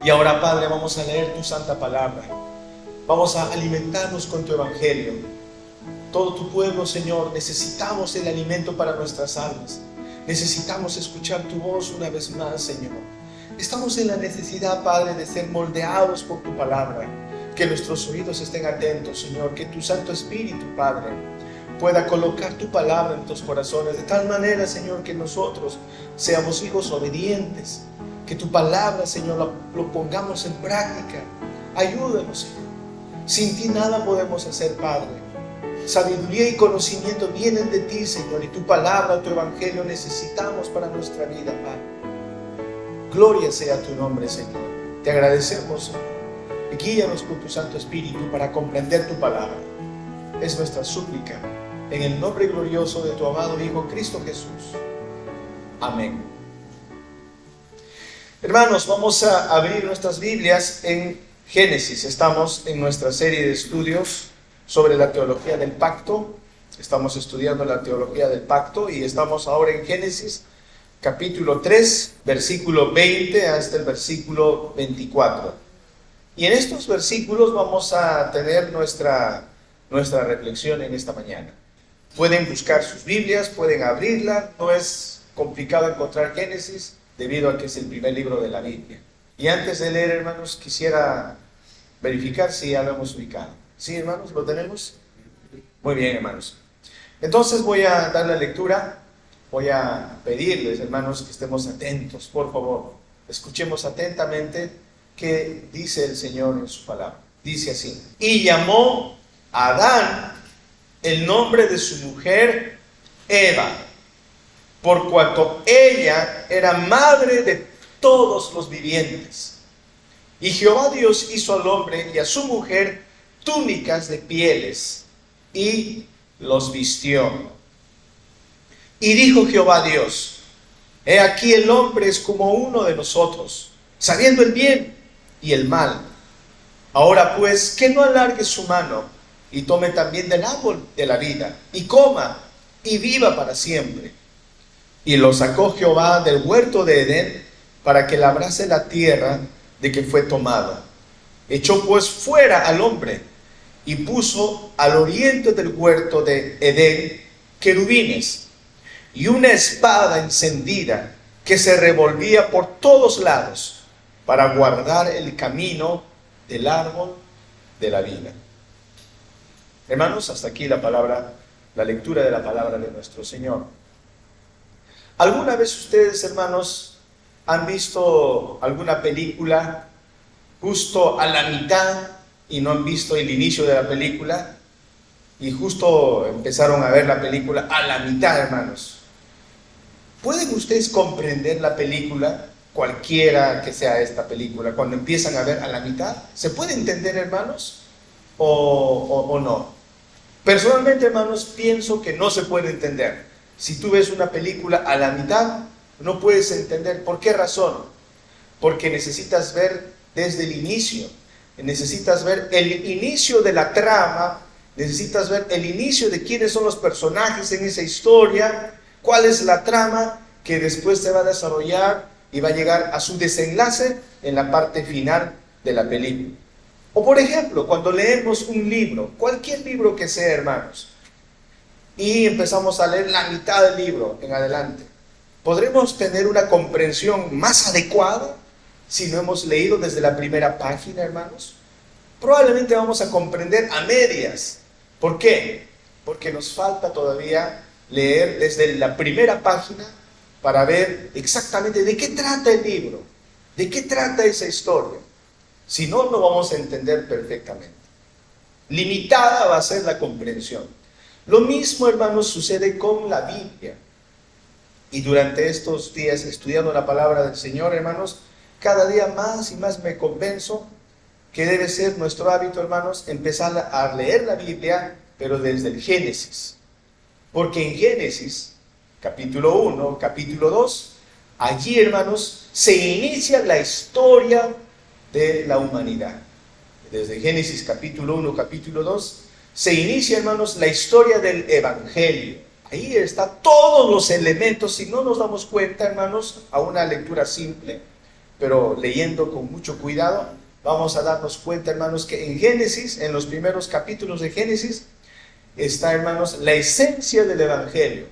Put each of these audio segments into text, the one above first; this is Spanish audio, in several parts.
Y ahora, Padre, vamos a leer tu santa palabra. Vamos a alimentarnos con tu evangelio. Todo tu pueblo, Señor, necesitamos el alimento para nuestras almas. Necesitamos escuchar tu voz una vez más, Señor. Estamos en la necesidad, Padre, de ser moldeados por tu palabra. Que nuestros oídos estén atentos, Señor. Que tu Santo Espíritu, Padre, pueda colocar tu palabra en nuestros corazones. De tal manera, Señor, que nosotros seamos hijos obedientes. Que tu palabra, Señor, lo pongamos en práctica. Ayúdanos, Señor. Sin ti nada podemos hacer, Padre. Sabiduría y conocimiento vienen de ti, Señor, y tu palabra, tu evangelio necesitamos para nuestra vida, Padre. Gloria sea tu nombre, Señor. Te agradecemos, Señor. Y guíanos con tu Santo Espíritu para comprender tu palabra. Es nuestra súplica, en el nombre glorioso de tu amado Hijo Cristo Jesús. Amén. Hermanos, vamos a abrir nuestras Biblias en Génesis. Estamos en nuestra serie de estudios sobre la teología del pacto. Estamos estudiando la teología del pacto y estamos ahora en Génesis capítulo 3, versículo 20 hasta el versículo 24. Y en estos versículos vamos a tener nuestra reflexión en esta mañana. Pueden buscar sus Biblias, pueden abrirla. No es complicado encontrar Génesis debido a que es el primer libro de la Biblia. Y antes de leer, hermanos, quisiera verificar si ya lo hemos ubicado. ¿Sí, hermanos? ¿Lo tenemos? Muy bien, hermanos. Entonces voy a dar la lectura. Voy a pedirles, hermanos, que estemos atentos, por favor. Escuchemos atentamente qué dice el Señor en su palabra. Dice así: y llamó a Adán el nombre de su mujer Eva, por cuanto ella era madre de todos los vivientes. Y Jehová Dios hizo al hombre y a su mujer túnicas de pieles y los vistió. Y dijo Jehová Dios: he aquí el hombre es como uno de nosotros, sabiendo el bien y el mal. Ahora pues, que no alargue su mano y tome también del árbol de la vida y coma y viva para siempre. Y lo sacó Jehová del huerto de Edén para que labrase la tierra de que fue tomada. Echó pues fuera al hombre y puso al oriente del huerto de Edén querubines y una espada encendida que se revolvía por todos lados para guardar el camino del árbol de la vida. Hermanos, hasta aquí la lectura de la palabra de nuestro Señor. ¿Alguna vez ustedes, hermanos, han visto alguna película justo a la mitad y no han visto el inicio de la película? Y justo empezaron a ver la película a la mitad, hermanos. ¿Pueden ustedes comprender la película, cualquiera que sea esta película, cuando empiezan a ver a la mitad? ¿Se puede entender, hermanos? ¿O no? Personalmente, hermanos, pienso que no se puede entender. Si tú ves una película a la mitad, no puedes entender. ¿Por qué razón? Porque necesitas ver desde el inicio. Necesitas ver el inicio de la trama. Necesitas ver el inicio de quiénes son los personajes en esa historia. Cuál es la trama que después se va a desarrollar y va a llegar a su desenlace en la parte final de la película. O por ejemplo, cuando leemos un libro, cualquier libro que sea, hermanos, y empezamos a leer la mitad del libro en adelante, ¿podremos tener una comprensión más adecuada si no hemos leído desde la primera página, hermanos? Probablemente vamos a comprender a medias. ¿Por qué? Porque nos falta todavía leer desde la primera página para ver exactamente de qué trata el libro, de qué trata esa historia. Si no, no vamos a entender perfectamente. Limitada va a ser la comprensión. Lo mismo, hermanos, sucede con la Biblia. Y durante estos días estudiando la palabra del Señor, hermanos, cada día más y más me convenzo que debe ser nuestro hábito, hermanos, empezar a leer la Biblia, pero desde el Génesis. Porque en Génesis, capítulo 1, capítulo 2, allí, hermanos, se inicia la historia de la humanidad. Desde Génesis capítulo 1, capítulo 2, se inicia, hermanos, la historia del Evangelio. Ahí están todos los elementos. Si no nos damos cuenta, hermanos, a una lectura simple, pero leyendo con mucho cuidado, vamos a darnos cuenta, hermanos, que en Génesis, en los primeros capítulos de Génesis, está, hermanos, la esencia del Evangelio.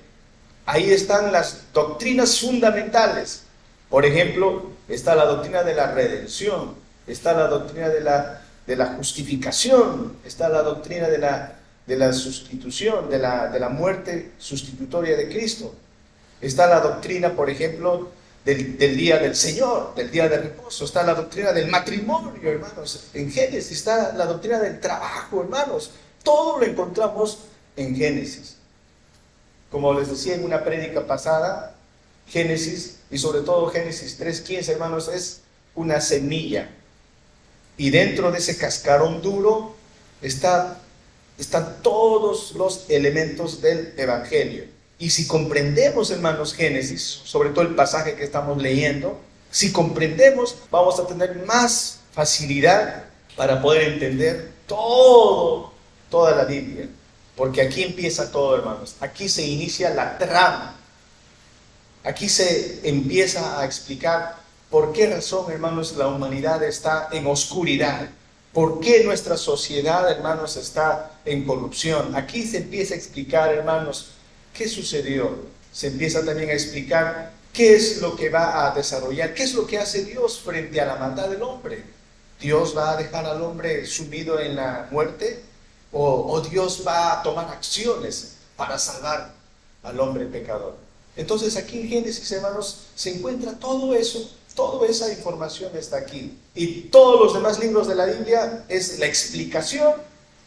Ahí están las doctrinas fundamentales. Por ejemplo, está la doctrina de la redención, está la doctrina de la justificación, está la doctrina de la sustitución, de la muerte sustitutoria de Cristo. Está la doctrina, por ejemplo, del día del Señor, del día de reposo. Está la doctrina del matrimonio, hermanos. En Génesis está la doctrina del trabajo, hermanos. Todo lo encontramos en Génesis. Como les decía en una prédica pasada, Génesis, y sobre todo Génesis 3:15, hermanos, es una semilla. Y dentro de ese cascarón duro están todos los elementos del Evangelio. Y si comprendemos, hermanos, Génesis, sobre todo el pasaje que estamos leyendo, si comprendemos, vamos a tener más facilidad para poder entender toda la Biblia. Porque aquí empieza todo, hermanos. Aquí se inicia la trama. Aquí se empieza a explicar por qué razón, hermanos, la humanidad está en oscuridad. ¿Por qué nuestra sociedad, hermanos, está en corrupción? Aquí se empieza a explicar, hermanos, ¿qué sucedió? Se empieza también a explicar qué es lo que va a desarrollar, qué es lo que hace Dios frente a la maldad del hombre. ¿Dios va a dejar al hombre sumido en la muerte? ¿O Dios va a tomar acciones para salvar al hombre pecador? Entonces aquí en Génesis, hermanos, se encuentra todo eso, toda esa información está aquí. Y todos los demás libros de la Biblia es la explicación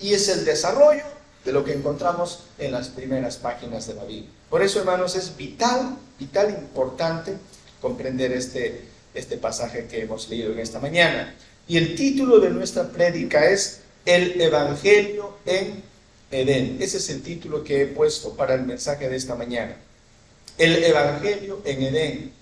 y es el desarrollo de lo que encontramos en las primeras páginas de la Biblia. Por eso, hermanos, es vital importante comprender este pasaje que hemos leído en esta mañana. Y el título de nuestra prédica es El Evangelio en Edén. Ese es el título que he puesto para el mensaje de esta mañana. El Evangelio en Edén.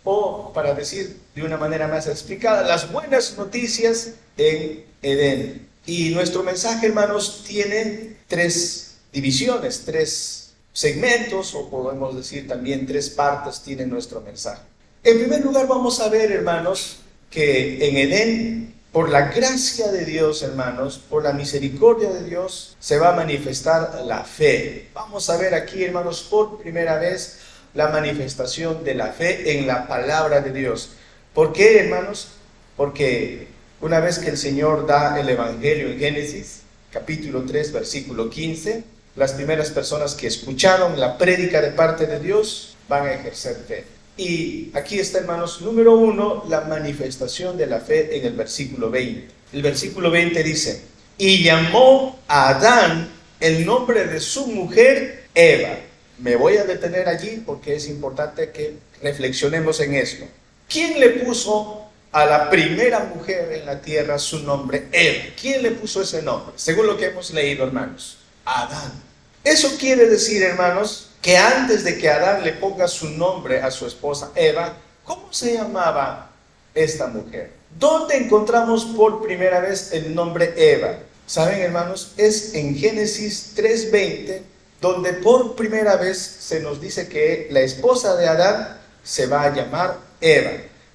O, para decir de una manera más explicada, las buenas noticias en Edén. Y nuestro mensaje, hermanos, tiene 3 divisiones, 3 segmentos, o podemos decir también 3 partes tiene nuestro mensaje. En primer lugar, vamos a ver, hermanos, que en Edén, por la gracia de Dios, hermanos, por la misericordia de Dios, se va a manifestar la fe. Vamos a ver aquí, hermanos, por primera vez la manifestación de la fe en la palabra de Dios. ¿Por qué, hermanos? Porque una vez que el Señor da el Evangelio en Génesis, capítulo 3, versículo 15, las primeras personas que escucharon la prédica de parte de Dios van a ejercer fe. Y aquí está, hermanos, número 1, la manifestación de la fe en el versículo 20. El versículo 20 dice: y llamó a Adán el nombre de su mujer Eva. Me voy a detener allí porque es importante que reflexionemos en esto. ¿Quién le puso a la primera mujer en la tierra su nombre Eva? ¿Quién le puso ese nombre? Según lo que hemos leído, hermanos, Adán. Eso quiere decir, hermanos, que antes de que Adán le ponga su nombre a su esposa Eva, ¿cómo se llamaba esta mujer? ¿Dónde encontramos por primera vez el nombre Eva? ¿Saben, hermanos? Es en Génesis 3:20, donde por primera vez se nos dice que la esposa de Adán se va a llamar Eva.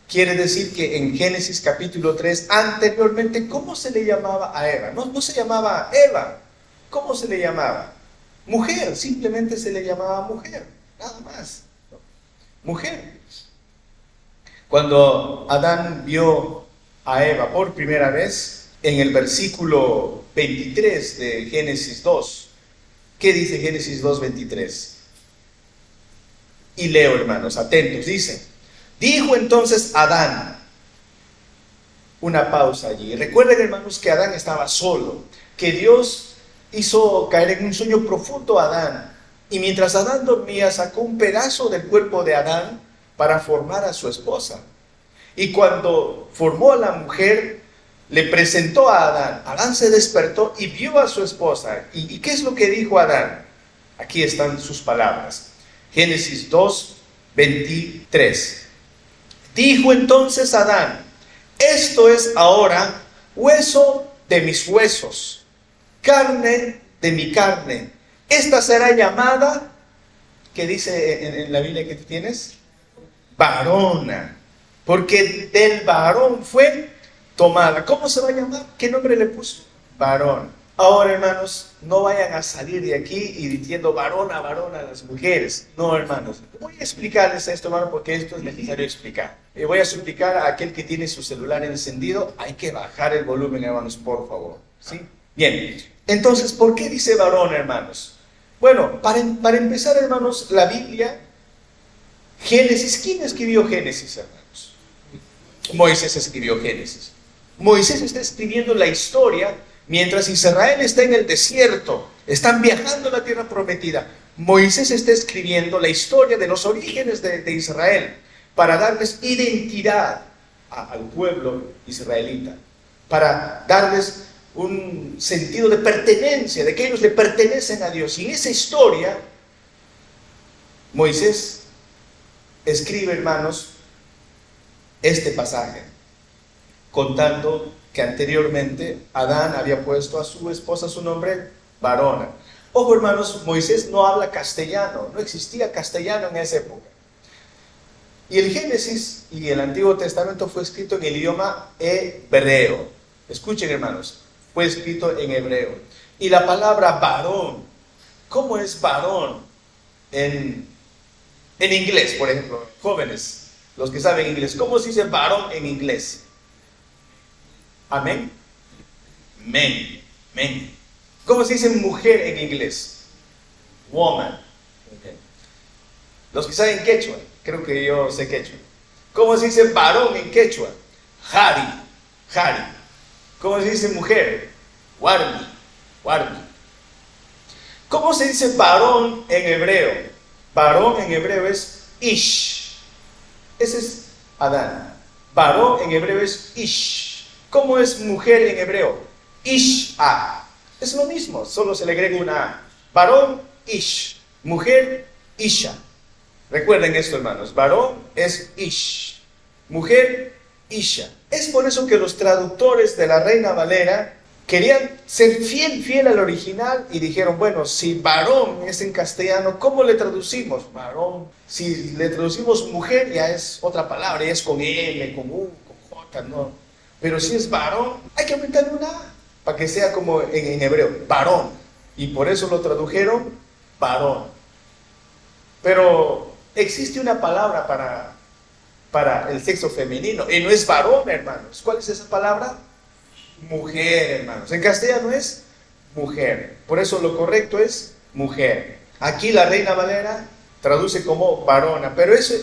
Quiere decir que en Génesis capítulo 3, anteriormente, ¿cómo se le llamaba a Eva? No se llamaba Eva. ¿Cómo se le llamaba? Mujer, simplemente se le llamaba mujer, nada más. Mujer. Cuando Adán vio a Eva por primera vez, en el versículo 23 de Génesis 2, ¿qué dice Génesis 2:23? Y leo, hermanos, atentos, dice: dijo entonces Adán. Una pausa allí. Recuerden, hermanos, que Adán estaba solo, que Dios hizo caer en un sueño profundo a Adán, y mientras Adán dormía sacó un pedazo del cuerpo de Adán para formar a su esposa. Y cuando formó a la mujer, le presentó a Adán. Adán se despertó y vio a su esposa. ¿Y qué es lo que dijo Adán? Aquí están sus palabras. Génesis 2:23. Dijo entonces Adán: esto es ahora hueso de mis huesos, carne de mi carne. Esta será llamada, ¿qué dice en la Biblia que tú tienes? Varona. porque del varón fue tomada. ¿Cómo se va a llamar? ¿Qué nombre le puso? Varón. Ahora, hermanos, no vayan a salir de aquí y diciendo varón a las mujeres. No, hermanos. Voy a explicarles esto, hermano, porque esto es necesario explicar. Y voy a suplicar a aquel que tiene su celular encendido, hay que bajar el volumen, hermanos, por favor. ¿Sí? Bien. Entonces, ¿por qué dice varón, hermanos? Bueno, para empezar, hermanos, la Biblia, Génesis, ¿quién escribió Génesis, hermanos? Moisés escribió Génesis. Moisés está escribiendo la historia mientras Israel está en el desierto, están viajando a la tierra prometida. Moisés está escribiendo la historia de los orígenes de Israel para darles identidad al pueblo israelita, para darles un sentido de pertenencia, de que ellos le pertenecen a Dios. Y en esa historia, Moisés escribe, hermanos, este pasaje, contando que anteriormente Adán había puesto a su esposa su nombre, varona. Ojo, hermanos, Moisés no habla castellano, no existía castellano en esa época. Y el Génesis y el Antiguo Testamento fue escrito en el idioma hebreo. Escuchen, hermanos, fue escrito en hebreo. Y la palabra varón, ¿cómo es varón en inglés, por ejemplo? Jóvenes, los que saben inglés, ¿cómo se dice varón en inglés? Amén. Men. Men. ¿Cómo se dice mujer en inglés? Woman. Okay. Los que saben quechua, creo que yo sé quechua. ¿Cómo se dice varón en quechua? Hari. Hari. ¿Cómo se dice mujer? Warmi. Warmi. ¿Cómo se dice varón en hebreo? Varón en hebreo es Ish. Ese es Adán. Varón en hebreo es Ish. ¿Cómo es mujer en hebreo? Isha. Es lo mismo, solo se le agrega una A. Varón, Ish. Mujer, Isha. Recuerden esto, hermanos. Varón es Ish. Mujer, Isha. Es por eso que los traductores de la Reina Valera querían ser fiel al original y dijeron, bueno, si varón es en castellano, ¿cómo le traducimos? Varón. Si le traducimos mujer, ya es otra palabra, ya es con M, con U, con J, no. Pero si es varón, hay que aumentarle una A, para que sea como en hebreo, varón. Y por eso lo tradujeron varón. Pero existe una palabra para el sexo femenino, y no es varón, hermanos. ¿Cuál es esa palabra? Mujer, hermanos. En castellano es mujer. Por eso lo correcto es mujer. Aquí la Reina Valera traduce como varona, pero eso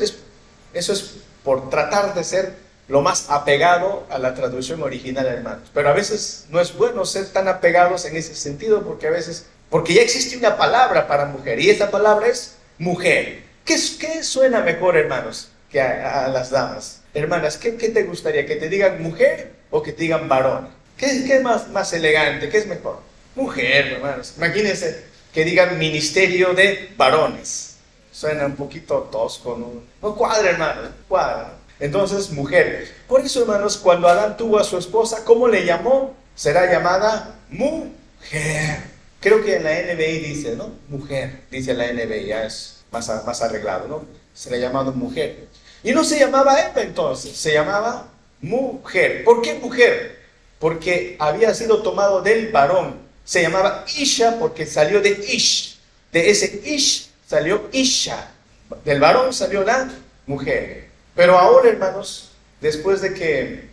es por tratar de ser lo más apegado a la traducción original, hermanos. Pero a veces no es bueno ser tan apegados en ese sentido, porque ya existe una palabra para mujer, y esa palabra es mujer. ¿Qué suena mejor, hermanos, que a las damas? Hermanas, ¿qué te gustaría? ¿Que te digan mujer o que te digan varón? ¿Qué es más elegante? ¿Qué es mejor? Mujer, hermanos. Imagínense que digan ministerio de varones. Suena un poquito tosco, no cuadra, hermanos, cuadra. Entonces, mujer. Por eso, hermanos, cuando Adán tuvo a su esposa, ¿cómo le llamó? Será llamada mujer. Creo que en la NBI dice, ¿no? Mujer, dice la NBI, ya es más arreglado, ¿no? Se le ha llamado mujer. Y no se llamaba Eva entonces, se llamaba mujer. ¿Por qué mujer? Porque había sido tomado del varón. Se llamaba Isha porque salió de Ish. De ese Ish salió Isha. Del varón salió la mujer. Pero ahora, hermanos, después de que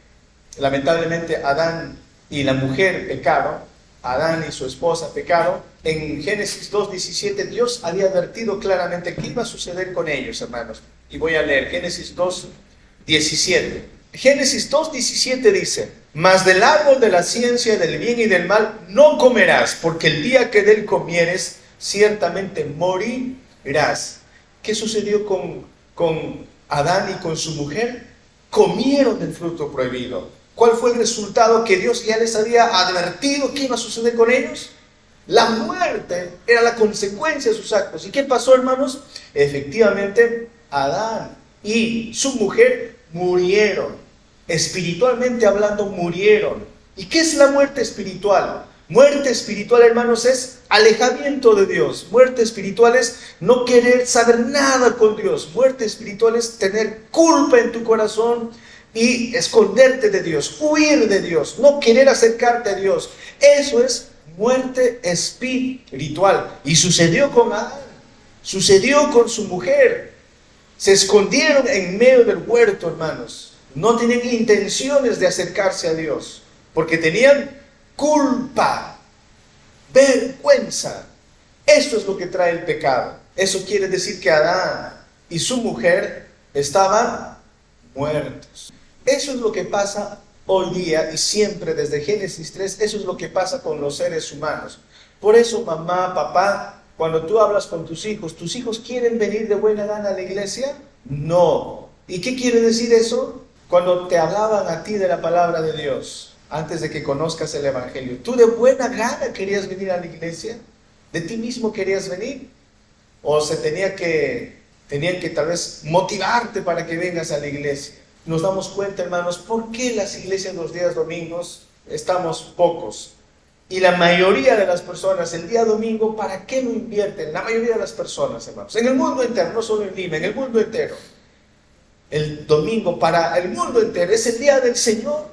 lamentablemente Adán y la mujer pecaron, Adán y su esposa pecaron, en Génesis 2:17 Dios había advertido claramente qué iba a suceder con ellos, hermanos. Y voy a leer Génesis 2:17. Génesis 2:17 dice: mas del árbol de la ciencia del bien y del mal no comerás, porque el día que de él comieres, ciertamente morirás. ¿Qué sucedió con Adán y con su mujer? Comieron del fruto prohibido. ¿Cuál fue el resultado? Que Dios ya les había advertido que iba a suceder con ellos. La muerte era la consecuencia de sus actos. ¿Y qué pasó, hermanos? Efectivamente, Adán y su mujer murieron. Espiritualmente hablando, murieron. ¿Y qué es la muerte espiritual? Muerte espiritual, hermanos, es alejamiento de Dios. Muerte espiritual es no querer saber nada con Dios. Muerte espiritual es tener culpa en tu corazón y esconderte de Dios, huir de Dios, no querer acercarte a Dios. Eso es muerte espiritual. Y sucedió con Adán, sucedió con su mujer. Se escondieron en medio del huerto, hermanos. No tenían intenciones de acercarse a Dios, porque tenían culpa, vergüenza. Esto es lo que trae el pecado. Eso quiere decir que Adán y su mujer estaban muertos. Eso es lo que pasa hoy día y siempre desde Génesis 3, eso es lo que pasa con los seres humanos. Por eso, mamá, papá, cuando tú hablas con tus hijos quieren venir de buena gana a la iglesia. No. ¿Y qué quiere decir eso? Cuando te hablaban a ti de la palabra de Dios, antes de que conozcas el Evangelio, ¿tú de buena gana querías venir a la iglesia? ¿De ti mismo querías venir? ¿O tenían que tal vez motivarte para que vengas a la iglesia? Nos damos cuenta, hermanos, ¿por qué las iglesias los días domingos estamos pocos? Y la mayoría de las personas, el día domingo, ¿para qué lo invierten? La mayoría de las personas, hermanos, en el mundo entero, no solo en Lima, en el mundo entero. El domingo para el mundo entero, ¿es el día del Señor?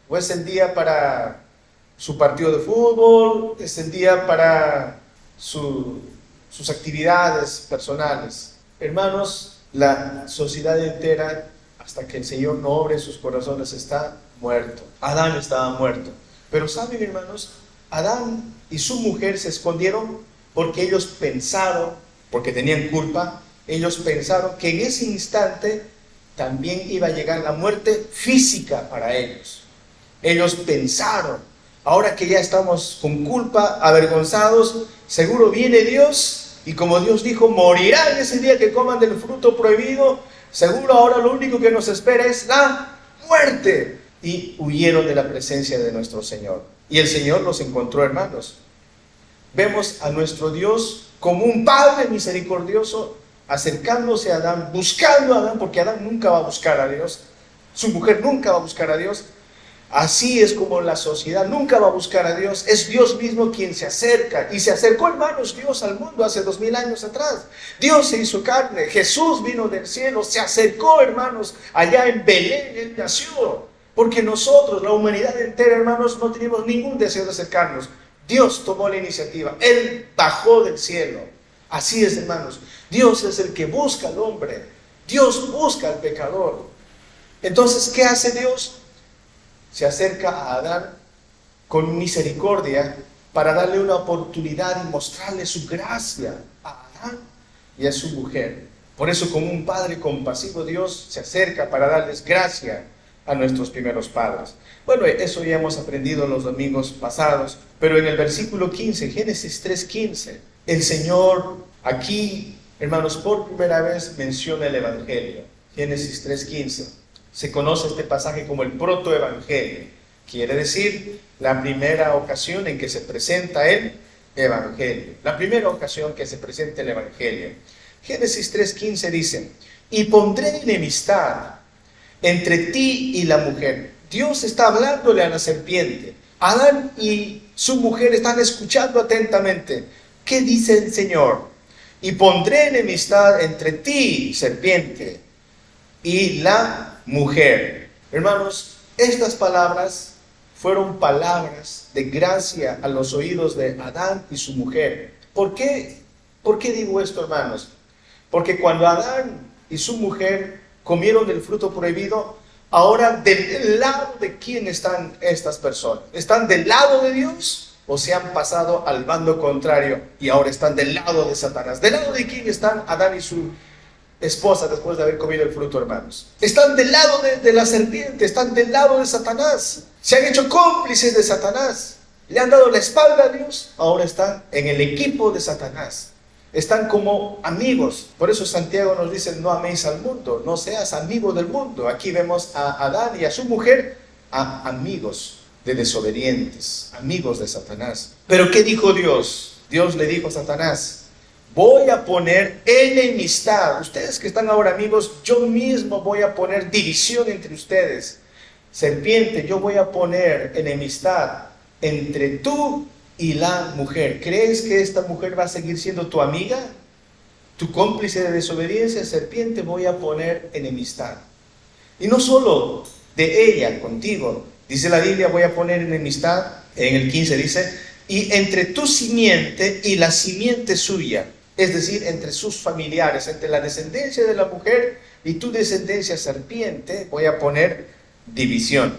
¿O es el día para su partido de fútbol? ¿Es el día para sus actividades personales? Hermanos, la sociedad entera, hasta que el Señor no obre en sus corazones, está muerto. Adán estaba muerto. Pero ¿saben, hermanos? Adán y su mujer se escondieron porque ellos pensaron, porque tenían culpa, ellos pensaron que en ese instante también iba a llegar la muerte física para ellos. Ellos pensaron, ahora que ya estamos con culpa, avergonzados, seguro viene Dios, y como Dios dijo, morirán ese día que coman del fruto prohibido, seguro ahora lo único que nos espera es la muerte. Y huyeron de la presencia de nuestro Señor. Y el Señor los encontró, hermanos. Vemos a nuestro Dios como un Padre misericordioso, acercándose a Adán, buscando a Adán, porque Adán nunca va a buscar a Dios, su mujer nunca va a buscar a Dios. Así es como la sociedad nunca va a buscar a Dios. Es Dios mismo quien se acerca. Y se acercó, hermanos, Dios al mundo hace 2000 años atrás. Dios se hizo carne. Jesús vino del cielo. Se acercó, hermanos, allá en Belén. Él nació. Porque nosotros, la humanidad entera, hermanos, no teníamos ningún deseo de acercarnos. Dios tomó la iniciativa. Él bajó del cielo. Así es, hermanos. Dios es el que busca al hombre. Dios busca al pecador. Entonces, ¿qué hace Dios? Se acerca a Adán con misericordia para darle una oportunidad y mostrarle su gracia a Adán y a su mujer. Por eso, como un padre compasivo, Dios se acerca para darles gracia a nuestros primeros padres. Bueno, eso ya hemos aprendido los domingos pasados, pero en el versículo 15, Génesis 3:15, el Señor aquí, hermanos, por primera vez menciona el Evangelio. Génesis 3:15. Se conoce este pasaje como el protoevangelio. Quiere decir la primera ocasión en que se presenta el Evangelio. La primera ocasión que se presenta el Evangelio. Génesis 3:15 dice, y pondré enemistad entre ti y la mujer. Dios está hablándole a la serpiente. Adán y su mujer están escuchando atentamente. ¿Qué dice el Señor? Y pondré enemistad entre ti, serpiente, y la mujer. Hermanos, estas palabras fueron palabras de gracia a los oídos de Adán y su mujer. ¿Por qué digo esto, hermanos? Porque cuando Adán y su mujer comieron del fruto prohibido, ahora del lado de quién están estas personas. ¿Están del lado de Dios o se han pasado al bando contrario y ahora están del lado de Satanás? ¿Del lado de quién están Adán y su esposa después de haber comido el fruto, hermanos? Están del lado de la serpiente, están del lado de Satanás. Se han hecho cómplices de Satanás. Le han dado la espalda a Dios, ahora están en el equipo de Satanás. Están como amigos. Por eso Santiago nos dice, no améis al mundo, no seas amigo del mundo. Aquí vemos a Adán y a su mujer, a amigos de desobedientes, amigos de Satanás. Pero ¿qué dijo Dios? Dios le dijo a Satanás, voy a poner enemistad. Ustedes que están ahora amigos, yo mismo voy a poner división entre ustedes. Serpiente, yo voy a poner enemistad entre tú y la mujer. ¿Crees que esta mujer va a seguir siendo tu amiga? Tu cómplice de desobediencia, serpiente, voy a poner enemistad. Y no solo de ella contigo, dice la Biblia, voy a poner enemistad, en el 15 dice, y entre tu simiente y la simiente suya, es decir, entre sus familiares, entre la descendencia de la mujer y tu descendencia serpiente, voy a poner división.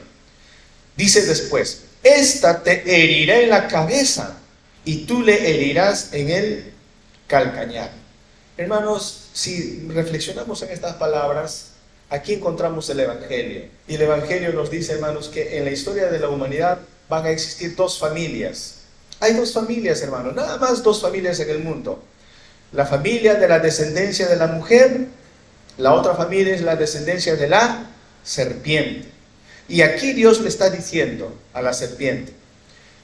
Dice después, esta te herirá en la cabeza y tú le herirás en el calcañar. Hermanos, si reflexionamos en estas palabras, aquí encontramos el Evangelio. Y el Evangelio nos dice, hermanos, que en la historia de la humanidad van a existir dos familias. Hay dos familias, hermanos, nada más dos familias en el mundo. La familia de la descendencia de la mujer, la otra familia es la descendencia de la serpiente. Y aquí Dios le está diciendo a la serpiente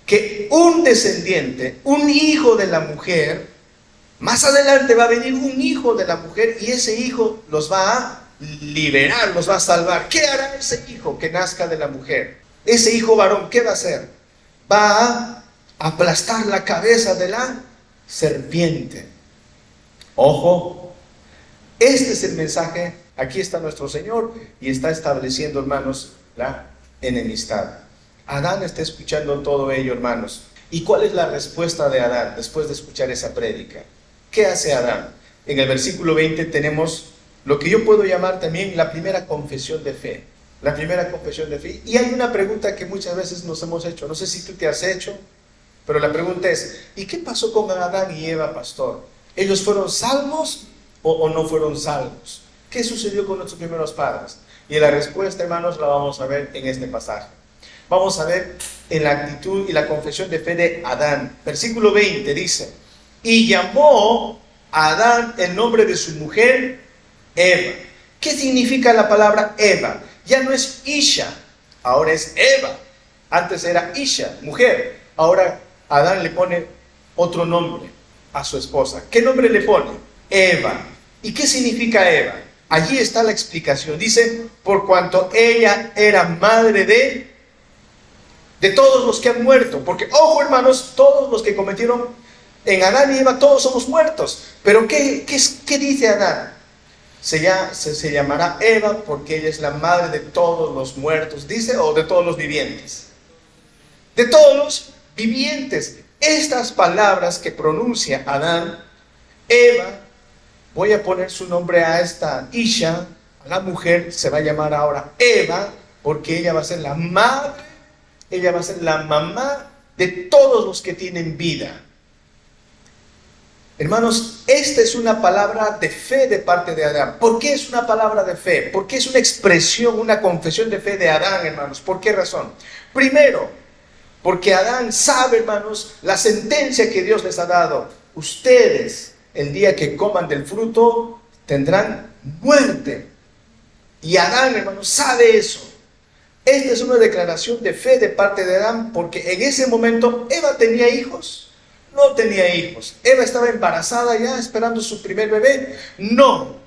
que un descendiente, un hijo de la mujer, más adelante va a venir un hijo de la mujer y ese hijo los va a liberar, los va a salvar. ¿Qué hará ese hijo que nazca de la mujer? Ese hijo varón, ¿qué va a hacer? Va a aplastar la cabeza de la serpiente. Ojo, este es el mensaje. Aquí está nuestro Señor y está estableciendo, hermanos, la enemistad. Adán está escuchando todo ello, hermanos. ¿Y cuál es la respuesta de Adán después de escuchar esa prédica? ¿Qué hace Adán? En el versículo 20 tenemos lo que yo puedo llamar también la primera confesión de fe. La primera confesión de fe. Y hay una pregunta que muchas veces nos hemos hecho. No sé si tú te has hecho, pero la pregunta es, ¿y qué pasó con Adán y Eva, pastor? ¿Ellos fueron salvos o no fueron salvos? ¿Qué sucedió con nuestros primeros padres? Y la respuesta, hermanos, la vamos a ver en este pasaje. Vamos a ver en la actitud y la confesión de fe de Adán. Versículo 20 dice, y llamó a Adán el nombre de su mujer Eva. ¿Qué significa la palabra Eva? Ya no es Isha, ahora es Eva. Antes era Isha, mujer. Ahora Adán le pone otro nombre a su esposa. ¿Qué nombre le pone? Eva. ¿Y qué significa Eva? Allí está la explicación. Dice, por cuanto ella era madre de todos los que han muerto. Porque, ojo hermanos, todos los que cometieron en Adán y Eva, todos somos muertos. Pero ¿qué dice Adán? Se llamará Eva porque ella es la madre de todos los muertos, dice, o de todos los vivientes. De todos los vivientes. Estas palabras que pronuncia Adán, Eva, voy a poner su nombre a esta Isha, a la mujer, se va a llamar ahora Eva, porque ella va a ser la madre, ella va a ser la mamá de todos los que tienen vida. Hermanos, esta es una palabra de fe de parte de Adán. ¿Por qué es una palabra de fe? ¿Por qué es una expresión, una confesión de fe de Adán, hermanos? ¿Por qué razón? Primero, porque Adán sabe, hermanos, la sentencia que Dios les ha dado. Ustedes, el día que coman del fruto, tendrán muerte. Y Adán, hermanos, sabe eso. Esta es una declaración de fe de parte de Adán, porque en ese momento Eva tenía hijos. No tenía hijos. Eva estaba embarazada ya, esperando su primer bebé. No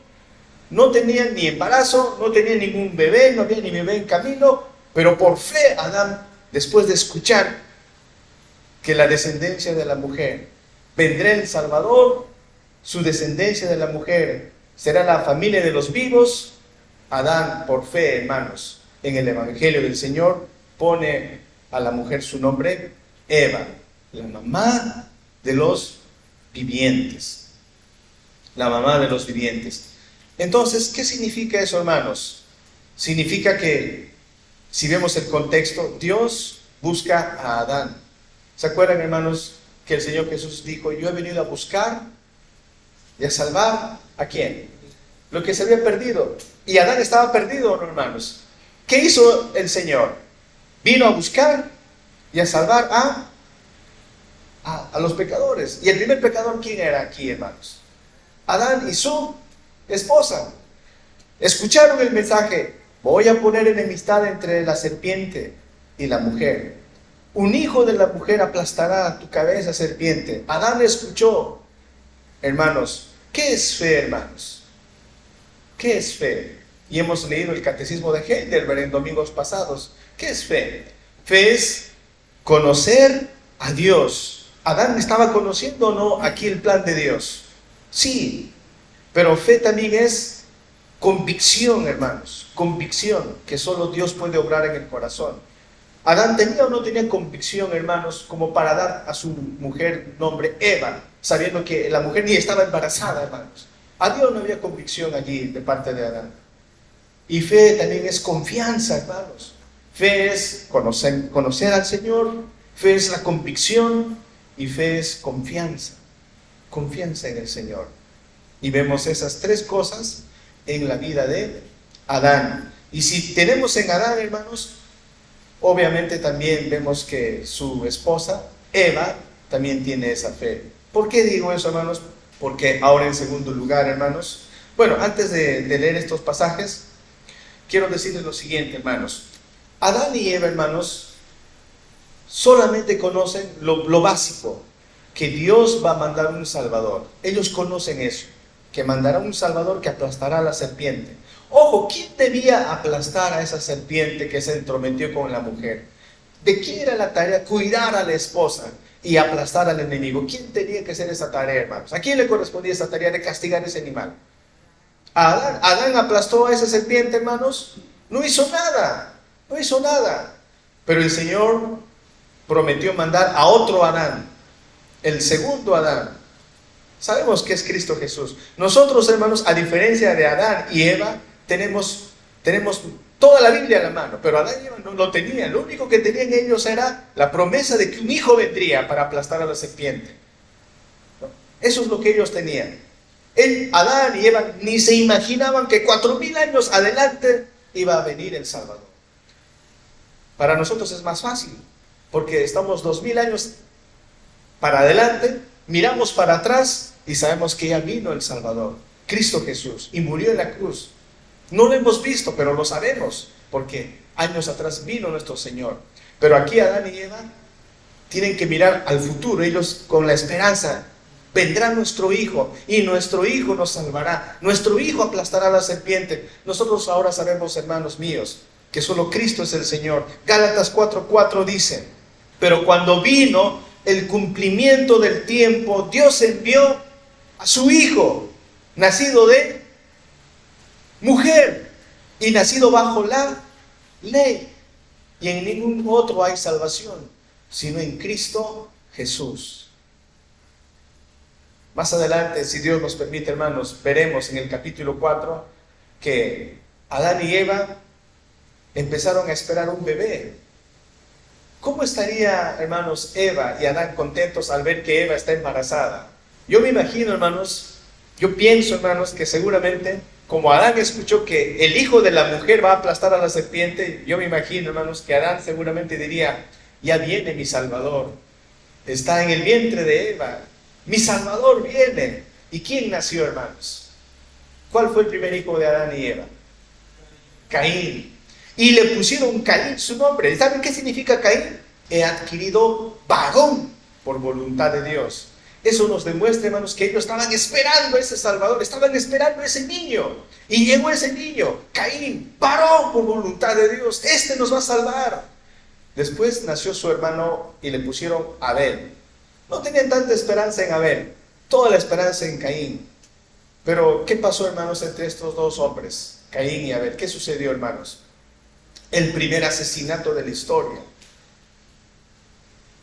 tenía ni embarazo, no tenía ningún bebé, no había ni bebé en camino. Pero por fe, Adán, después de escuchar que la descendencia de la mujer, vendrá el Salvador, su descendencia de la mujer será la familia de los vivos, Adán, por fe, hermanos, en el Evangelio del Señor, pone a la mujer su nombre, Eva, la mamá de los vivientes. La mamá de los vivientes. Entonces, ¿qué significa eso, hermanos? Significa que, si vemos el contexto, Dios busca a Adán. ¿Se acuerdan, hermanos, que el Señor Jesús dijo, yo he venido a buscar y a salvar a quién? Lo que se había perdido. Y Adán estaba perdido, hermanos. ¿Qué hizo el Señor? Vino a buscar y a salvar a los pecadores. ¿Y el primer pecador quién era aquí, hermanos? Adán y su esposa. Escucharon el mensaje, voy a poner enemistad entre la serpiente y la mujer. Un hijo de la mujer aplastará tu cabeza, serpiente. Adán escuchó. Hermanos, ¿qué es fe, hermanos? ¿Qué es fe? Y hemos leído el catecismo de Heidelberg en domingos pasados. ¿Qué es fe? Fe es conocer a Dios ¿Adán estaba conociendo o no aquí el plan de Dios? Sí, pero fe también es convicción, hermanos, convicción que solo Dios puede obrar en el corazón. ¿Adán tenía o no tenía convicción, hermanos, como para dar a su mujer nombre Eva, sabiendo que la mujer ni estaba embarazada, hermanos? A Dios no había convicción allí de parte de Adán. Y fe también es confianza, hermanos. Fe es conocer al Señor, fe es la convicción y fe es confianza. Confianza en el Señor. Y vemos esas tres cosas en la vida de Adán. Y si tenemos en Adán, hermanos, obviamente también vemos que su esposa, Eva, también tiene esa fe. ¿Por qué digo eso, hermanos? Porque ahora en segundo lugar, hermanos, bueno, antes de leer estos pasajes, quiero decirles lo siguiente, hermanos. Adán y Eva, hermanos, solamente conocen lo básico, que Dios va a mandar un Salvador. Ellos conocen eso, que mandará un Salvador que aplastará a la serpiente. Ojo, ¿quién debía aplastar a esa serpiente que se entrometió con la mujer? ¿De quién era la tarea? Cuidar a la esposa y aplastar al enemigo. ¿Quién tenía que hacer esa tarea, hermanos? ¿A quién le correspondía esa tarea de castigar a ese animal? ¿A Adán? ¿Adán aplastó a esa serpiente, hermanos? No hizo nada, no hizo nada. Pero el Señor prometió mandar a otro Adán, el segundo Adán. Sabemos que es Cristo Jesús. Nosotros, hermanos, a diferencia de Adán y Eva, tenemos toda la Biblia a la mano, pero Adán y Eva no lo tenían. Lo único que tenían ellos era la promesa de que un hijo vendría para aplastar a la serpiente. Eso es lo que ellos tenían. Adán y Eva ni se imaginaban que 4000 años adelante iba a venir el Salvador. Para nosotros es más fácil, porque estamos 2000 años para adelante, miramos para atrás y sabemos que ya vino el Salvador, Cristo Jesús, y murió en la cruz. No lo hemos visto, pero lo sabemos, porque años atrás vino nuestro Señor. Pero aquí Adán y Eva tienen que mirar al futuro, ellos con la esperanza, vendrá nuestro Hijo, y nuestro Hijo nos salvará, nuestro Hijo aplastará a la serpiente. Nosotros ahora sabemos, hermanos míos, que solo Cristo es el Señor. Gálatas 4:4 dice, pero cuando vino el cumplimiento del tiempo, Dios envió a su Hijo, nacido de mujer y nacido bajo la ley. Y en ningún otro hay salvación, sino en Cristo Jesús. Más adelante, si Dios nos permite, hermanos, veremos en el capítulo 4 que Adán y Eva empezaron a esperar un bebé. ¿Cómo estaría, hermanos, Eva y Adán contentos al ver que Eva está embarazada? Yo me imagino, hermanos, yo pienso, hermanos, que seguramente, como Adán escuchó que el hijo de la mujer va a aplastar a la serpiente, yo me imagino, hermanos, que Adán seguramente diría, ya viene mi Salvador, está en el vientre de Eva, mi Salvador viene. ¿Y quién nació, hermanos? ¿Cuál fue el primer hijo de Adán y Eva? Caín. Y le pusieron Caín su nombre. ¿Saben qué significa Caín? He adquirido varón por voluntad de Dios. Eso nos demuestra, hermanos, que ellos estaban esperando a ese Salvador, estaban esperando a ese niño. Y llegó ese niño, Caín, varón por voluntad de Dios. Este nos va a salvar. Después nació su hermano y le pusieron Abel. No tenían tanta esperanza en Abel, toda la esperanza en Caín. Pero, ¿qué pasó, hermanos, entre estos dos hombres, Caín y Abel? ¿Qué sucedió, hermanos? El primer asesinato de la historia.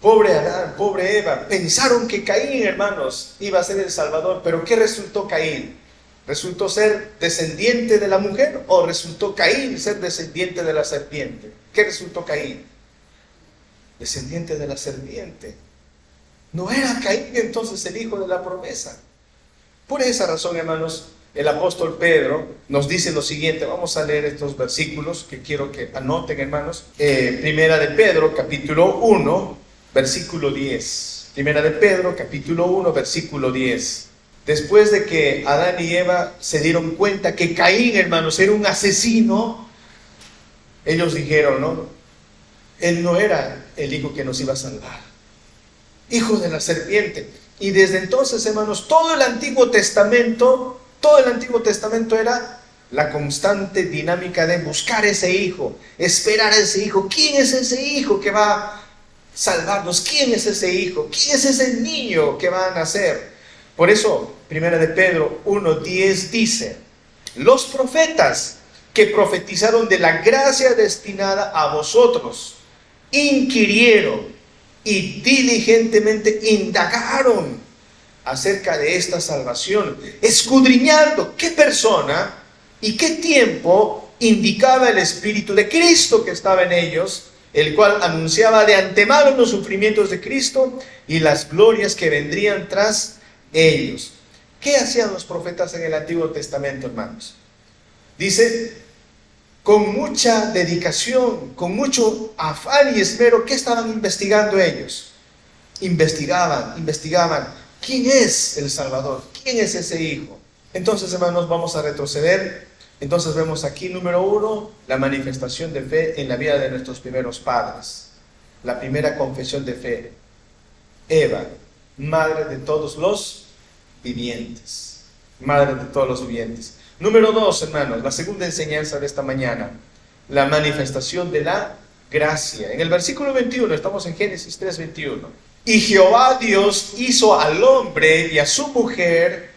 Pobre Adán, pobre Eva, pensaron que Caín, hermanos, iba a ser el Salvador, pero ¿qué resultó Caín? ¿Resultó ser descendiente de la mujer o resultó Caín ser descendiente de la serpiente? ¿Qué resultó Caín? Descendiente de la serpiente. No era Caín entonces el hijo de la promesa. Por esa razón, hermanos, el apóstol Pedro nos dice lo siguiente. Vamos a leer estos versículos que quiero que anoten, hermanos. Primera de Pedro, capítulo 1, versículo 10. Primera de Pedro, capítulo 1, versículo 10. Después de que Adán y Eva se dieron cuenta que Caín, hermanos, era un asesino, ellos dijeron, no, él no era el hijo que nos iba a salvar. Hijo de la serpiente. Y desde entonces, hermanos, todo el Antiguo Testamento era la constante dinámica de buscar ese hijo, esperar a ese hijo. ¿Quién es ese hijo que va salvarnos. ¿Quién es ese hijo? ¿Quién es ese niño que va a nacer? Por eso, 1 de Pedro 1:10 dice: los profetas que profetizaron de la gracia destinada a vosotros, inquirieron y diligentemente indagaron acerca de esta salvación, escudriñando qué persona y qué tiempo indicaba el Espíritu de Cristo que estaba en ellos, el cual anunciaba de antemano los sufrimientos de Cristo y las glorias que vendrían tras ellos. ¿Qué hacían los profetas en el Antiguo Testamento, hermanos? Dice, con mucha dedicación, con mucho afán y esmero, ¿qué estaban investigando ellos? Investigaban. ¿Quién es el Salvador? ¿Quién es ese Hijo? Entonces, hermanos, vamos a retroceder. Entonces vemos aquí, número 1, la manifestación de fe en la vida de nuestros primeros padres. La primera confesión de fe. Eva, madre de todos los vivientes. Madre de todos los vivientes. Número 2, hermanos, la segunda enseñanza de esta mañana. La manifestación de la gracia. En el versículo 21, estamos en Génesis 3:21. Y Jehová Dios hizo al hombre y a su mujer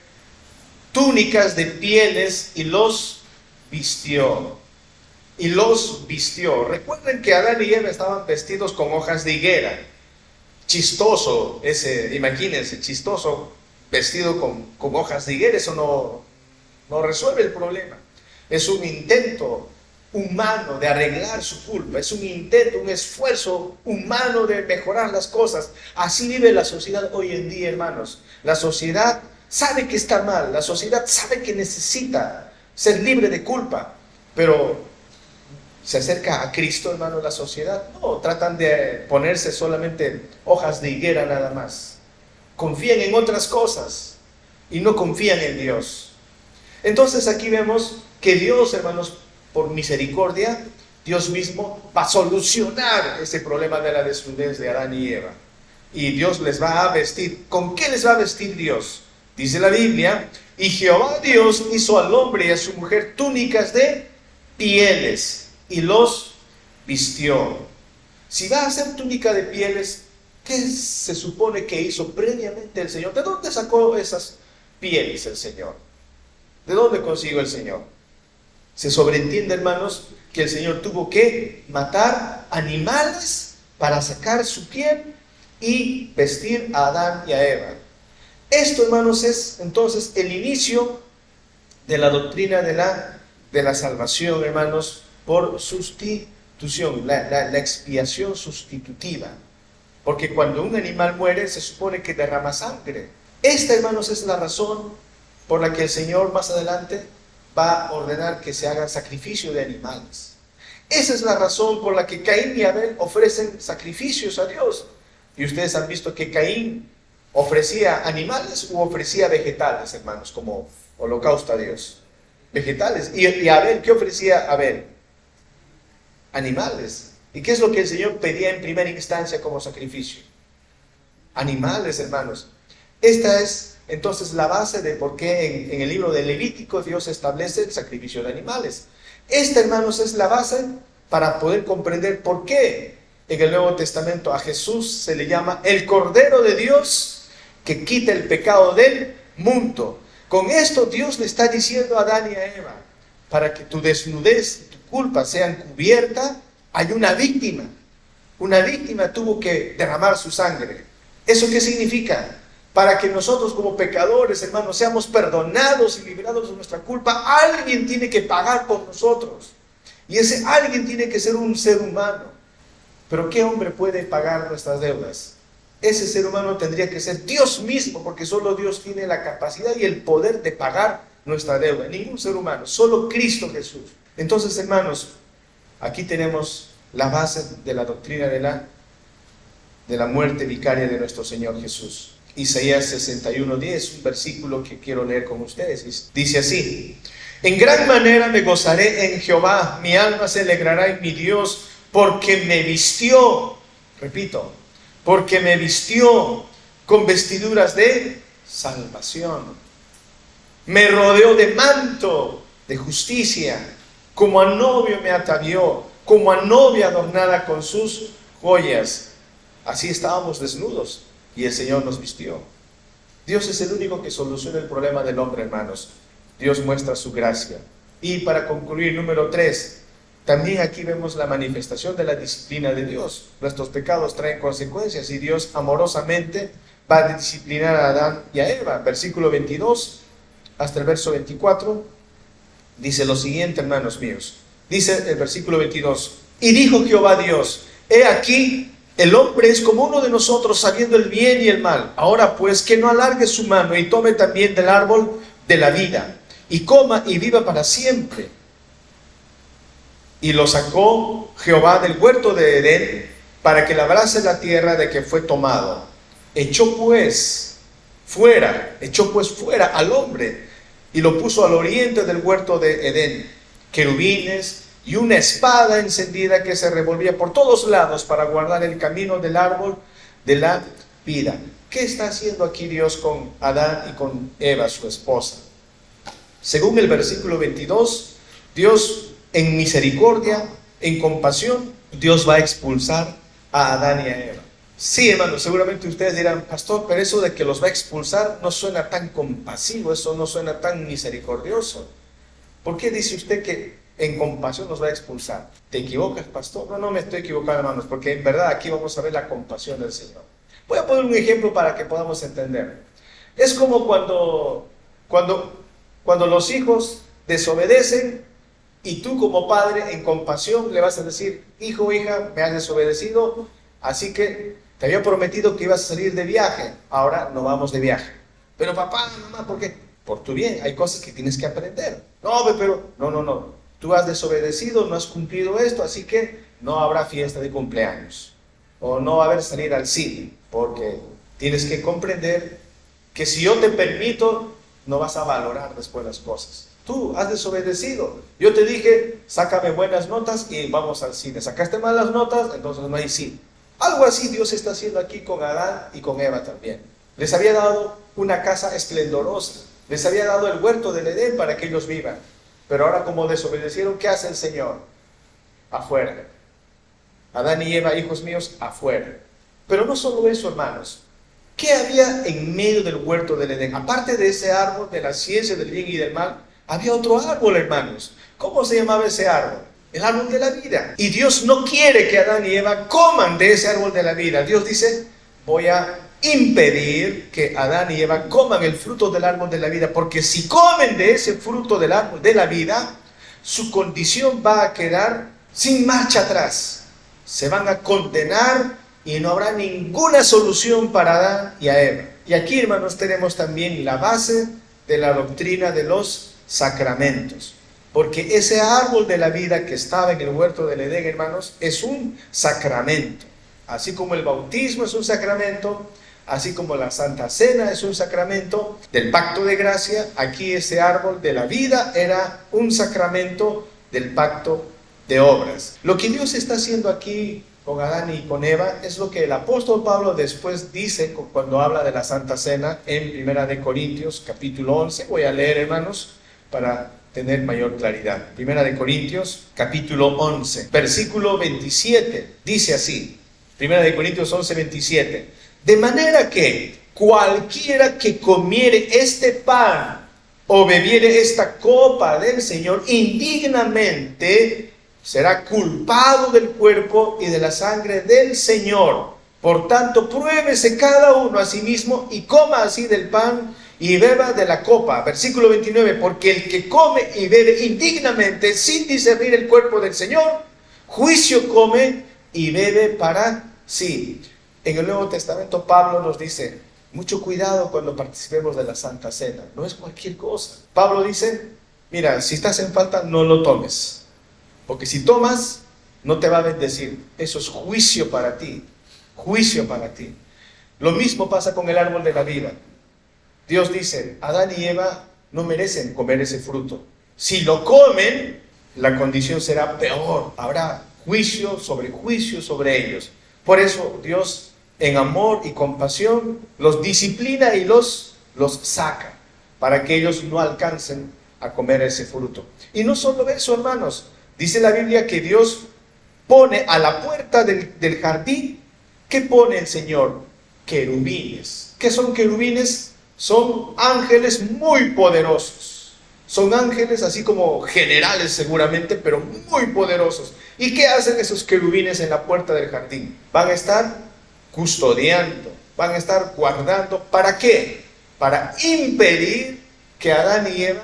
túnicas de pieles y los vistió. Recuerden que Adán y Eva estaban vestidos con hojas de higuera. Chistoso imagínense, chistoso vestido con hojas de higuera. Eso no resuelve el problema. Es un intento humano de arreglar su culpa. Es un intento, un esfuerzo humano de mejorar las cosas. Así vive la sociedad hoy en día, hermanos. La sociedad sabe que está mal. La sociedad sabe que necesita ser libre de culpa. Pero se acerca a Cristo, hermano, la sociedad. No, tratan de ponerse solamente hojas de higuera nada más. Confían en otras cosas y no confían en Dios. Entonces aquí vemos que Dios, hermanos, por misericordia, Dios mismo va a solucionar ese problema de la desnudez de Adán y Eva. Y Dios les va a vestir. ¿Con qué les va a vestir Dios? Dice la Biblia, y Jehová Dios hizo al hombre y a su mujer túnicas de pieles y los vistió. Si va a hacer túnica de pieles, ¿qué se supone que hizo previamente el Señor? ¿De dónde sacó esas pieles el Señor? ¿De dónde consiguió el Señor? Se sobreentiende, hermanos, que el Señor tuvo que matar animales para sacar su piel y vestir a Adán y a Eva. Esto, hermanos, es entonces el inicio de la doctrina de la salvación, hermanos, por sustitución, la expiación sustitutiva. Porque cuando un animal muere, se supone que derrama sangre. Esta, hermanos, es la razón por la que el Señor más adelante va a ordenar que se haga sacrificio de animales. Esa es la razón por la que Caín y Abel ofrecen sacrificios a Dios. Y ustedes han visto que Caín ofrecía animales u ofrecía vegetales, hermanos, como holocausto a Dios. Vegetales. ¿Y Abel qué ofrecía Abel? Animales. ¿Y qué es lo que el Señor pedía en primera instancia como sacrificio? Animales, hermanos. Esta es entonces la base de por qué en el libro de Levítico Dios establece el sacrificio de animales. Esta, hermanos, es la base para poder comprender por qué en el Nuevo Testamento a Jesús se le llama el Cordero de Dios que quita el pecado del mundo. Con esto Dios le está diciendo a Adán y a Eva, para que tu desnudez y tu culpa sean cubiertas, hay una víctima. Una víctima tuvo que derramar su sangre. ¿Eso qué significa? Para que nosotros como pecadores, hermanos, seamos perdonados y liberados de nuestra culpa, alguien tiene que pagar por nosotros. Y ese alguien tiene que ser un ser humano. Pero ¿qué hombre puede pagar nuestras deudas? Ese ser humano tendría que ser Dios mismo, porque solo Dios tiene la capacidad y el poder de pagar nuestra deuda. Ningún ser humano, solo Cristo Jesús. Entonces, hermanos, aquí tenemos la base de la doctrina de la muerte vicaria de nuestro Señor Jesús. Isaías 61:10, un versículo que quiero leer con ustedes. Dice así: en gran manera me gozaré en Jehová, mi alma se alegrará en mi Dios, porque me vistió, repito, porque me vistió con vestiduras de salvación. Me rodeó de manto de justicia, como a novio me atavió, como a novia adornada con sus joyas. Así estábamos desnudos y el Señor nos vistió. Dios es el único que soluciona el problema del hombre, hermanos. Dios muestra su gracia. Y para concluir, número 3, también aquí vemos la manifestación de la disciplina de Dios. Nuestros pecados traen consecuencias y Dios amorosamente va a disciplinar a Adán y a Eva. Versículo 22 hasta el verso 24 dice lo siguiente, hermanos míos. Dice el versículo 22: y dijo Jehová Dios: he aquí, el hombre es como uno de nosotros, sabiendo el bien y el mal. Ahora pues, que no alargue su mano y tome también del árbol de la vida, y coma y viva para siempre. Y lo sacó Jehová del huerto de Edén, para que labrase la tierra de que fue tomado. Echó pues fuera al hombre, y lo puso al oriente del huerto de Edén, querubines y una espada encendida que se revolvía por todos lados para guardar el camino del árbol de la vida. ¿Qué está haciendo aquí Dios con Adán y con Eva, su esposa? Según el versículo 22, Dios en misericordia, en compasión, Dios va a expulsar a Adán y a Eva. Sí, hermanos, seguramente ustedes dirán: pastor, pero eso de que los va a expulsar no suena tan compasivo, eso no suena tan misericordioso. ¿Por qué dice usted que en compasión nos va a expulsar? ¿Te equivocas, pastor? No me estoy equivocando, hermanos, porque en verdad aquí vamos a ver la compasión del Señor. Voy a poner un ejemplo para que podamos entender. Es como cuando los hijos desobedecen y tú como padre en compasión le vas a decir: hijo o hija, me has desobedecido, así que te había prometido que ibas a salir de viaje, ahora no vamos de viaje. Pero papá, mamá, ¿por qué? Por tu bien, hay cosas que tienes que aprender. No, tú has desobedecido, no has cumplido esto, así que no habrá fiesta de cumpleaños. O no va a haber salir al cine, porque tienes que comprender que si yo te permito, no vas a valorar después las cosas. Tú has desobedecido. Yo te dije: sácame buenas notas y vamos al cine. Sacaste malas notas, entonces no hay cine. Algo así Dios está haciendo aquí con Adán y con Eva también. Les había dado una casa esplendorosa. Les había dado el huerto del Edén para que ellos vivan. Pero ahora, como desobedecieron, ¿qué hace el Señor? Afuera. Adán y Eva, hijos míos, afuera. Pero no solo eso, hermanos. ¿Qué había en medio del huerto del Edén? Aparte de ese árbol de la ciencia del bien y del mal, había otro árbol, hermanos. ¿Cómo se llamaba ese árbol? El árbol de la vida. Y Dios no quiere que Adán y Eva coman de ese árbol de la vida. Dios dice: voy a impedir que Adán y Eva coman el fruto del árbol de la vida, porque si comen de ese fruto del árbol de la vida, su condición va a quedar sin marcha atrás. Se van a condenar y no habrá ninguna solución para Adán y a Eva. Y aquí, hermanos, tenemos también la base de la doctrina de los sacramentos. Porque ese árbol de la vida que estaba en el huerto del Edén, hermanos, es un sacramento. Así como el bautismo es un sacramento, así como la Santa Cena es un sacramento del pacto de gracia, aquí ese árbol de la vida era un sacramento del pacto de obras. Lo que Dios está haciendo aquí con Adán y con Eva es lo que el apóstol Pablo después dice cuando habla de la Santa Cena en 1 Corintios capítulo 11. Voy a leer, hermanos, para tener mayor claridad. 1 Corintios capítulo 11, versículo 27, dice así. 1 Corintios 11, 27. De manera que cualquiera que comiere este pan o bebiere esta copa del Señor indignamente, será culpado del cuerpo y de la sangre del Señor. Por tanto, pruébese cada uno a sí mismo y coma así del pan y beba de la copa. Versículo 29. Porque el que come y bebe indignamente, sin discernir el cuerpo del Señor, juicio come y bebe para sí. En el Nuevo Testamento Pablo nos dice: mucho cuidado cuando participemos de la Santa Cena. No es cualquier cosa. Pablo dice: mira, si estás en falta, no lo tomes. Porque si tomas, no te va a bendecir. Eso es juicio para ti. Juicio para ti. Lo mismo pasa con el árbol de la vida. Dios dice: Adán y Eva no merecen comer ese fruto. Si lo comen, la condición será peor. Habrá juicio sobre ellos. Por eso Dios, en amor y compasión, los disciplina y los saca, para que ellos no alcancen a comer ese fruto. Y no solo eso, hermanos. Dice la Biblia que Dios pone a la puerta del jardín ¿Qué pone el Señor? Querubines. ¿Qué son querubines? Son ángeles muy poderosos. Son ángeles así como generales seguramente, pero muy poderosos. ¿Y qué hacen esos querubines en la puerta del jardín? Van a estar custodiando, van a estar guardando. ¿Para qué? Para impedir que Adán y Eva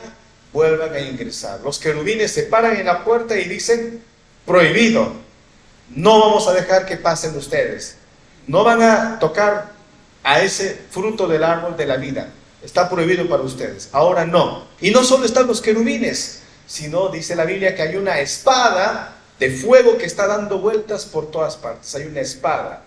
vuelvan a ingresar. Los querubines se paran en la puerta y dicen: prohibido, no vamos a dejar que pasen ustedes. No van a tocar a ese fruto del árbol de la vida. Está prohibido para ustedes. Ahora no. Y no solo están los querubines, sino dice la Biblia que hay una espada de fuego que está dando vueltas por todas partes. Hay una espada.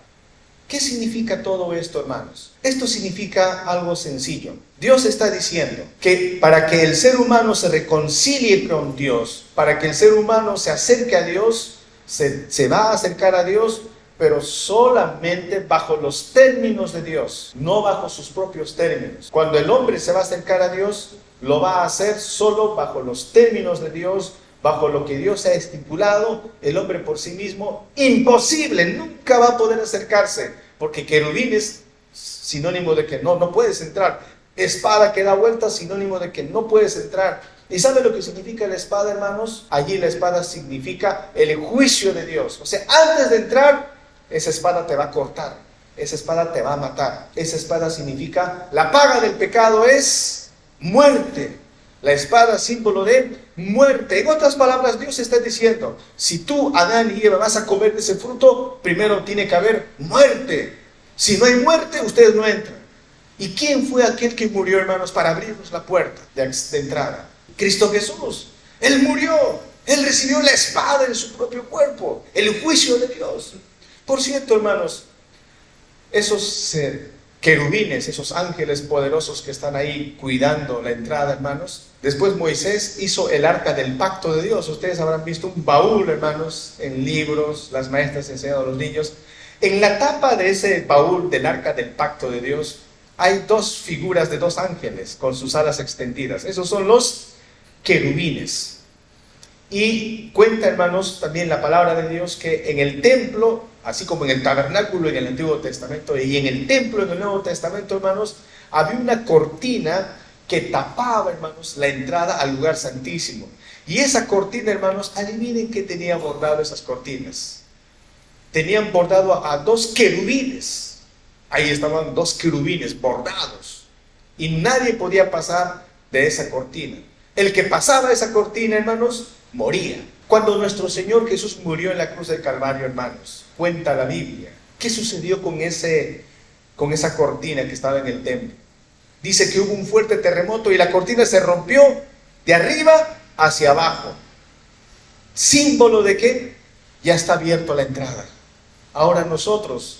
¿Qué significa todo esto, hermanos? Esto significa algo sencillo. Dios está diciendo que para que el ser humano se reconcilie con Dios, para que el ser humano se acerque a Dios, se va a acercar a Dios, pero solamente bajo los términos de Dios, no bajo sus propios términos. Cuando el hombre se va a acercar a Dios, lo va a hacer solo bajo los términos de Dios, bajo lo que Dios ha estipulado. El hombre por sí mismo, imposible, nunca va a poder acercarse, porque querubín es sinónimo de que no puedes entrar. Espada que da vueltas, sinónimo de que no puedes entrar. ¿Y sabe lo que significa la espada, hermanos? Allí la espada significa el juicio de Dios. O sea, antes de entrar, esa espada te va a cortar, esa espada te va a matar. Esa espada significa, la paga del pecado es muerte. La espada, símbolo de muerte. En otras palabras, Dios está diciendo: si tú, Adán y Eva, vas a comer de ese fruto, primero tiene que haber muerte. Si no hay muerte, ustedes no entran. ¿Y quién fue aquel que murió, hermanos, para abrirnos la puerta de entrada? Cristo Jesús. Él murió. Él recibió la espada en su propio cuerpo, el juicio de Dios. Por cierto, hermanos, esos querubines, esos ángeles poderosos que están ahí cuidando la entrada, hermanos, después Moisés hizo el arca del pacto de Dios. Ustedes habrán visto un baúl, hermanos, en libros, las maestras enseñan a los niños. En la tapa de ese baúl del arca del pacto de Dios hay dos figuras de dos ángeles con sus alas extendidas. Esos son los querubines. Y cuenta, hermanos, también la palabra de Dios que en el templo, así como en el tabernáculo en el Antiguo Testamento y en el templo en el Nuevo Testamento, hermanos, había una cortina que tapaba, hermanos, la entrada al lugar santísimo. Y esa cortina, hermanos, adivinen qué tenía bordado esas cortinas. Tenían bordado a dos querubines. Ahí estaban dos querubines bordados. Y nadie podía pasar de esa cortina. El que pasaba esa cortina, hermanos, moría. Cuando nuestro Señor Jesús murió en la cruz del Calvario, hermanos, cuenta la Biblia, ¿qué sucedió con esa cortina que estaba en el templo? Dice que hubo un fuerte terremoto y la cortina se rompió de arriba hacia abajo. Símbolo de que ya está abierto la entrada. Ahora nosotros,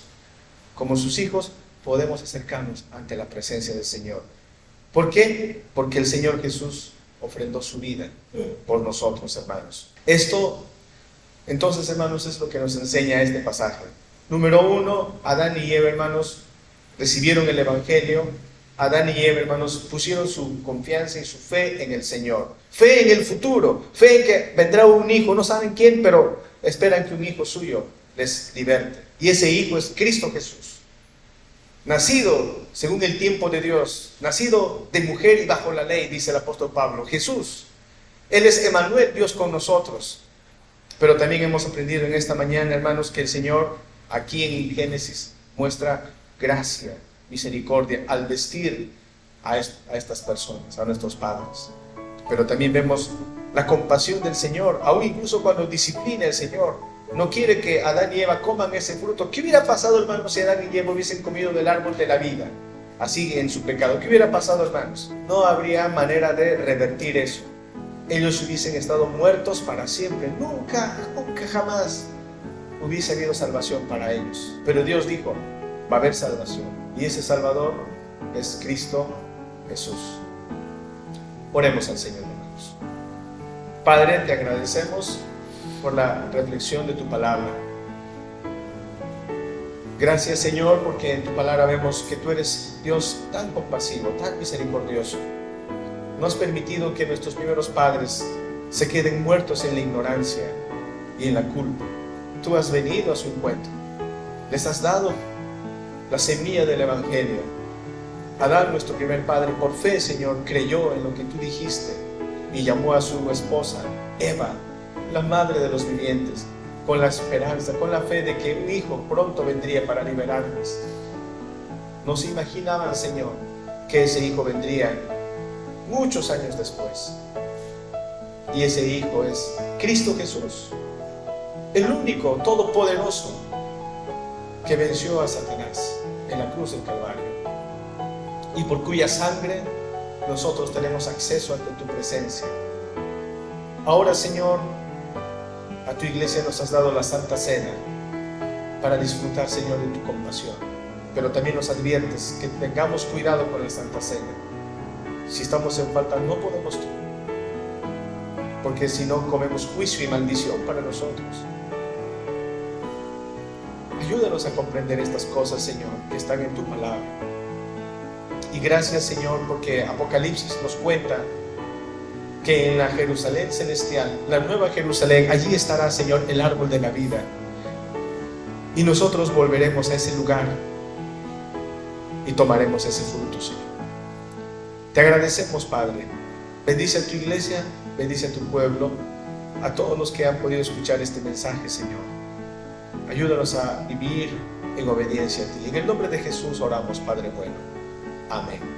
como sus hijos, podemos acercarnos ante la presencia del Señor. ¿Por qué? Porque el Señor Jesús ofrendó su vida por nosotros, hermanos. Esto, entonces, hermanos, es lo que nos enseña este pasaje. Número 1, Adán y Eva, hermanos, recibieron el Evangelio. Adán y Eva, hermanos, pusieron su confianza y su fe en el Señor. Fe en el futuro, fe en que vendrá un hijo, no saben quién, pero esperan que un hijo suyo les liberte. Y ese hijo es Cristo Jesús. Nacido según el tiempo de Dios, nacido de mujer y bajo la ley, dice el apóstol Pablo, Jesús. Él es Emmanuel, Dios con nosotros. Pero también hemos aprendido en esta mañana, hermanos, que el Señor aquí en Génesis muestra gracia, misericordia al vestir a estas personas, a nuestros padres. Pero también vemos la compasión del Señor, aún incluso cuando disciplina el Señor. No quiere que Adán y Eva coman ese fruto. ¿Qué hubiera pasado, hermanos, si Adán y Eva hubiesen comido del árbol de la vida, así en su pecado? ¿Qué hubiera pasado, hermanos? No habría manera de revertir eso. Ellos hubiesen estado muertos para siempre. Nunca jamás hubiese habido salvación para ellos. Pero Dios dijo, va a haber salvación. Y ese Salvador es Cristo Jesús. Oremos al Señor, hermanos. Padre, te agradecemos por la reflexión de tu palabra. Gracias, Señor, porque en tu palabra vemos que tú eres Dios tan compasivo, tan misericordioso. No has permitido que nuestros primeros padres se queden muertos en la ignorancia y en la culpa. Tú has venido a su encuentro Les has dado la semilla del Evangelio. Adán, nuestro primer padre, por fe, Señor, creyó en lo que tú dijiste y llamó a su esposa Eva, la madre de los vivientes, con la esperanza, con la fe de que un hijo pronto vendría para liberarnos. No se imaginaban, Señor, que ese hijo vendría muchos años después. Y ese hijo es Cristo Jesús, el único todopoderoso que venció a Satanás en la cruz del Calvario, y por cuya sangre nosotros tenemos acceso ante tu presencia. Ahora, Señor, a tu iglesia nos has dado la Santa Cena para disfrutar, Señor, de tu compasión, pero también nos adviertes que tengamos cuidado con la Santa Cena. Si estamos en falta, no podemos, porque si no, comemos juicio y maldición para nosotros. Ayúdanos a comprender estas cosas, Señor, que están en tu palabra. Y gracias, Señor, porque Apocalipsis nos cuenta que en la Jerusalén celestial, la nueva Jerusalén, allí estará, Señor, el árbol de la vida. Y nosotros volveremos a ese lugar y tomaremos ese fruto, Señor. Te agradecemos, Padre. Bendice a tu iglesia, bendice a tu pueblo, a todos los que han podido escuchar este mensaje, Señor. Ayúdanos a vivir en obediencia a ti. En el nombre de Jesús oramos, Padre bueno. Amén.